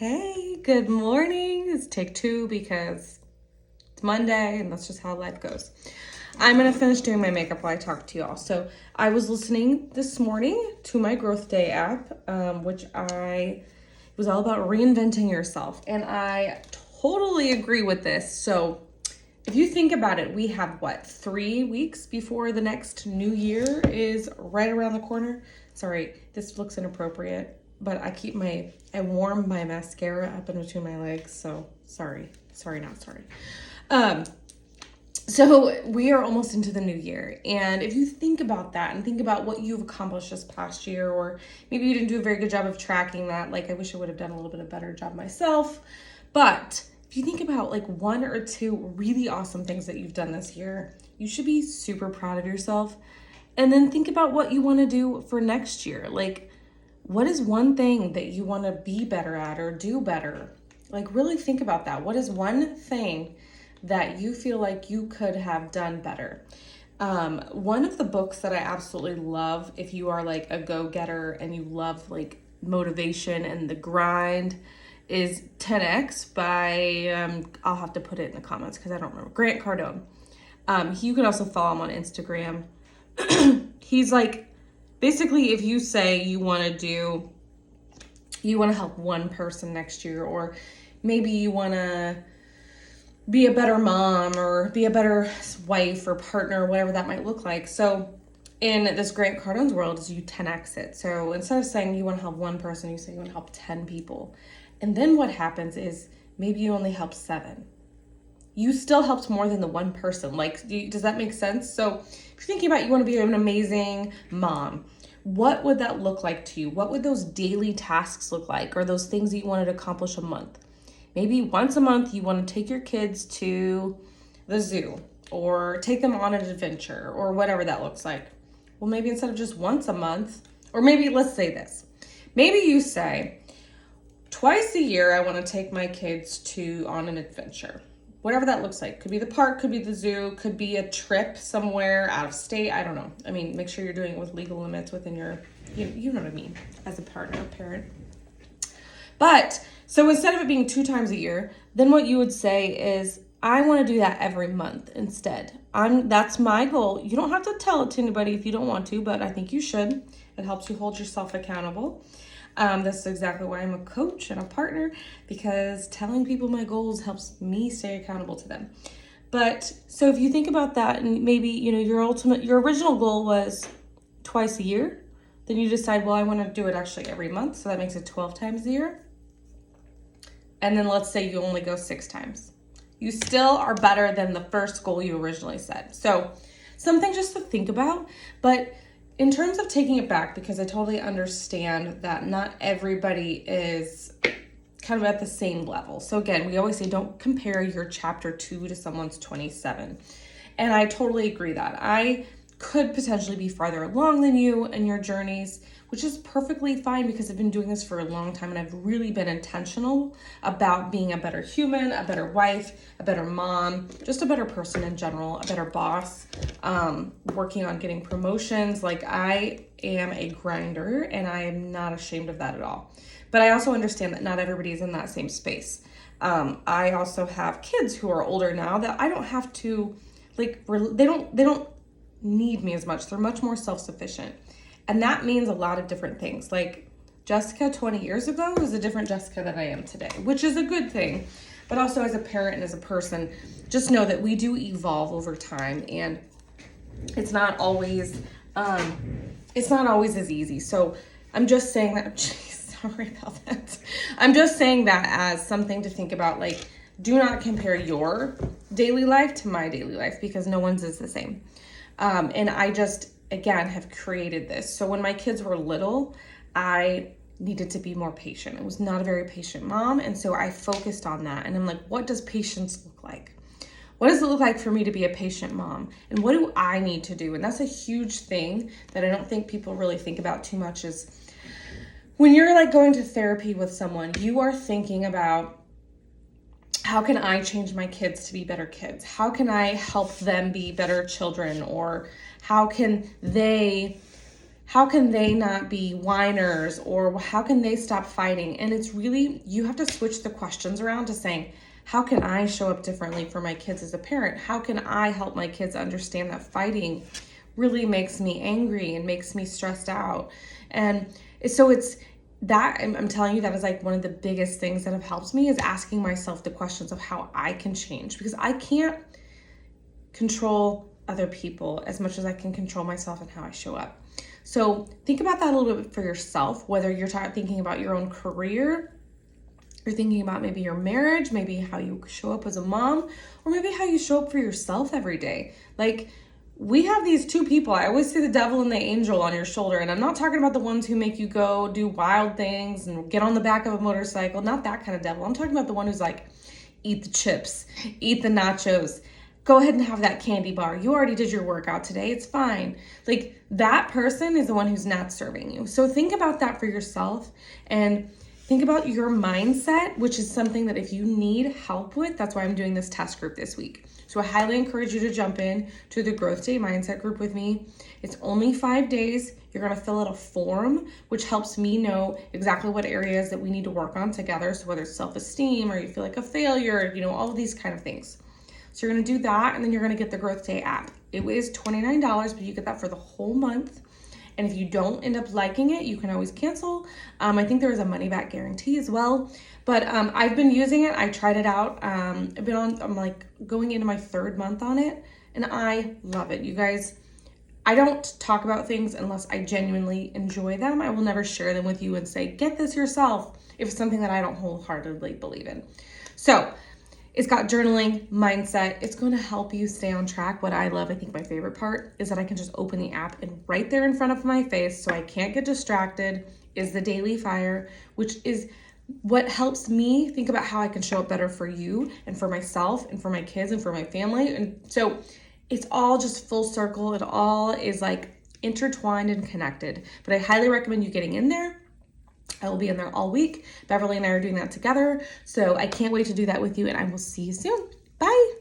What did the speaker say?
Hey, good morning. It's take two because it's Monday and that's just how life goes. I'm going to finish doing my makeup while I talk to y'all. So I was listening this morning to my Growth Day app, it was all about reinventing yourself. And I totally agree with this. So if you think about it, we have 3 weeks before the next new year is right around the corner. Sorry, this looks inappropriate, but I warm my mascara up in between my legs. So sorry, not sorry. So we are almost into the new year. And if you think about that and think about what you've accomplished this past year, or maybe you didn't do a very good job of tracking that, like I wish I would have done a little bit of better job myself. But if you think about like 1 or 2 really awesome things that you've done this year, you should be super proud of yourself. And then think about what you want to do for next year. Like, what is one thing that you want to be better at or do better? Like, really think about that. What is one thing that you feel like you could have done better? One of the books that I absolutely love, if you are like a go-getter and you love like motivation and the grind, is 10X by, I'll have to put it in the comments because I don't remember, Grant Cardone. You can also follow him on Instagram. He's like, basically, if you say you want to help one person next year, or maybe you want to be a better mom or be a better wife or partner, whatever that might look like. So in this Grant Cardone's world is you 10X it. So instead of saying you want to help one person, you say you want to help 10 people. And then what happens is maybe you only help 7. You still helped more than the one person. Like, does that make sense? So if you're thinking about you want to be an amazing mom, what would that look like to you? What would those daily tasks look like, or those things that you wanted to accomplish a month? Maybe once a month you want to take your kids to the zoo or take them on an adventure or whatever that looks like. Well, maybe instead of just once a month, or maybe let's say this. Maybe you say, twice a year I want to take my kids on an adventure. Whatever that looks like. Could be the park, could be the zoo, could be a trip somewhere out of state. I don't know. I mean, make sure you're doing it with legal limits within your, you know what I mean, as a partner, parent. But, so instead of it being 2 times a year, then what you would say is, I want to do that every month instead. That's my goal. You don't have to tell it to anybody if you don't want to, but I think you should. It helps you hold yourself accountable. This is exactly why I'm a coach and a partner, because telling people my goals helps me stay accountable to them. But so if you think about that, and maybe, your original goal was twice a year, then you decide, well, I want to do it actually every month. So that makes it 12 times a year. And then let's say you only go 6 times. You still are better than the first goal you originally set. So something just to think about. But in terms of taking it back, because I totally understand that not everybody is kind of at the same level. So again, we always say don't compare your chapter 2 to someone's 27. And I totally agree that. I could potentially be farther along than you in your journeys, which is perfectly fine because I've been doing this for a long time and I've really been intentional about being a better human, a better wife, a better mom, just a better person in general, a better boss, working on getting promotions. Like, I am a grinder and I am not ashamed of that at all. But I also understand that not everybody's in that same space. I also have kids who are older now that I don't have to, like, they don't need me as much. They're much more self-sufficient. And that means a lot of different things. Like, Jessica 20 years ago was a different Jessica than I am today, which is a good thing. But also as a parent and as a person, just know that we do evolve over time, and it's not always as easy. So I'm just saying that, sorry about that. I'm just saying that as something to think about. Like, do not compare your daily life to my daily life, because no one's is the same. And I just, again, have created this. So when my kids were little, I needed to be more patient. I was not a very patient mom. And so I focused on that. And I'm like, what does patience look like? What does it look like for me to be a patient mom? And what do I need to do? And that's a huge thing that I don't think people really think about too much, is when you're like going to therapy with someone, you are thinking about, how can I change my kids to be better kids? How can I help them be better children? Or how can they how can they not be whiners, or how can they stop fighting? And it's really, you have to switch the questions around to saying, how can I show up differently for my kids as a parent? How can I help my kids understand that fighting really makes me angry and makes me stressed out? And so it's that, I'm telling you, that is like one of the biggest things that have helped me, is asking myself the questions of how I can change, because I can't control other people as much as I can control myself and how I show up. So think about that a little bit for yourself, whether you're thinking about your own career, you're thinking about maybe your marriage, maybe how you show up as a mom, or maybe how you show up for yourself every day. Like, we have these two people. I always say the devil and the angel on your shoulder. And I'm not talking about the ones who make you go do wild things and get on the back of a motorcycle. Not that kind of devil. I'm talking about the one who's like, eat the chips, eat the nachos, go ahead and have that candy bar. You already did your workout today. It's fine. Like, that person is the one who's not serving you. So think about that for yourself, and think about your mindset, which is something that if you need help with, that's why I'm doing this test group this week. So I highly encourage you to jump in to the Growth Day Mindset group with me. It's only 5 days. You're going to fill out a form, which helps me know exactly what areas that we need to work on together. So whether it's self-esteem, or you feel like a failure, all of these kind of things. So you're going to do that, and then you're going to get the Growth Day app. It is $29, but you get that for the whole month. And if you don't end up liking it, you can always cancel. I think there is a money back guarantee as well. But I've been using it. I tried it out. I'm like going into my 3rd month on it, and I love it. You guys, I don't talk about things unless I genuinely enjoy them. I will never share them with you and say, get this yourself, if it's something that I don't wholeheartedly believe in. So it's got journaling, mindset. It's going to help you stay on track. What I love, I think my favorite part, is that I can just open the app, and right there in front of my face, so I can't get distracted, is the daily fire, which is what helps me think about how I can show up better for you and for myself and for my kids and for my family. And so it's all just full circle. It all is like intertwined and connected. But I highly recommend you getting in there. I will be in there all week. Beverly and I are doing that together. So I can't wait to do that with you, and I will see you soon. Bye.